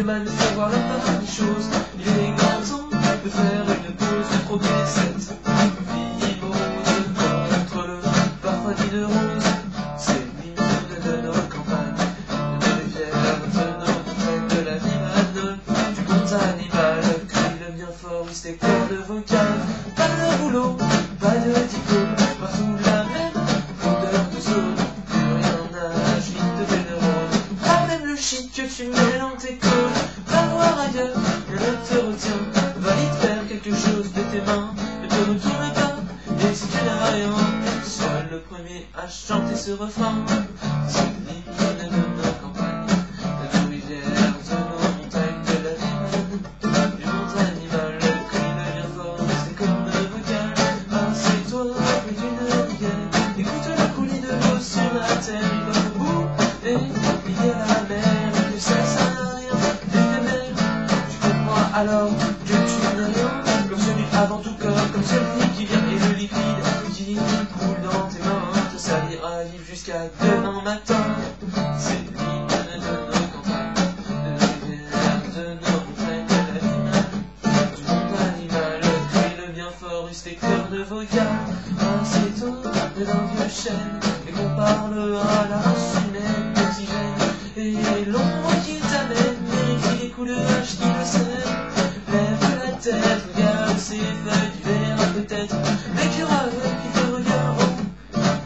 est mal de savoir la part des choses. Il est grand temps de faire une pause, de troquer cette vie morose contre le paradis de rose. C'est l'hymne de nos campagnes, de nos rivières, de nos montagnes, de la vimane, du monde animal, crie le bien fort, c'est cordes vocales. Pas de boulot, pas de diplôme, partout la même odeur de zone. Plus rien n'agite de neurones, pas même le shit que tu mets dans tes côtes. Va voir ailleurs, rien ne te retient, va vite faire quelque chose de tes mains. Ne te retourne pas, et si tu n'as rien, sois le premier à chanter ce refrain. C'est l'hymne de nos campagnes, de nos rivières, de nos montagnes, de la vimane, du monde animal, crie le bien fort, c'est comme de vocales. Assieds-toi près d'une rivière, écoute le coulis de l'eau sur la terre. Il va au bout et il y a la mer, et que ça sert à rien d'éphémère. Tu comprends alors que tu n'es rien, comme celui avant tout corps, comme celui qui vient et le liquide qui coule dans tes mains te salira vivre jusqu'à demain matin. C'est l'hymne de nos campagnes, de nos rivières, de nos montagnes, de la vimane, du monde animal, crie le bien fort, use tes cordes vocales. Assieds-toi près d'un vieux chêne et qu'on parlera la race humaine, d'oxygène et l'ombre qui t'amène. Vérifie les coups de hache qui le sèment. Lève la tête, regarde ces feuilles, tu verras peut-être l'écureuil qui te regarde.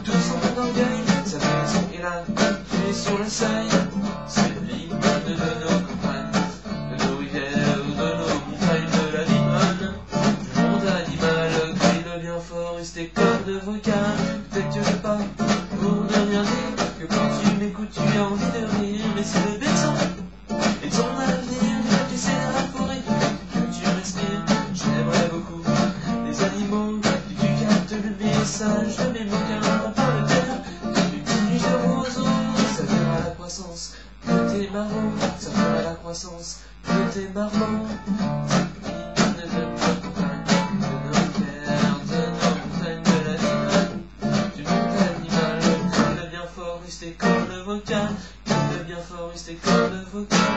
Tout son orgueil, sa maison est là, tu es sur le seuil. C'est l'hymne de nos campagnes, de nos rivières, de nos montagnes, de la vimane, du monde animal, crie le bien fort, use tes cordes vocales. Peut-être que je parle pour ne rien dire, que quand tu m'écoutes tu as envie de rire, mais c'est le béton et ton avenir, tu sais la forêt que tu respires. J'aimerais beaucoup les animaux, puis tu captes le message de mes mots qu'un par le terre. Du petit de roseau, ça fera la croissance de tes marmots, ça fera la croissance de tes marmots. L'hymne de nos campagnes, de nos rivières, de nos montagnes, de la vimane, du monde animal, crie le bien fort, use tes cordes vocales, crie le bien fort, use tes cordes vocales.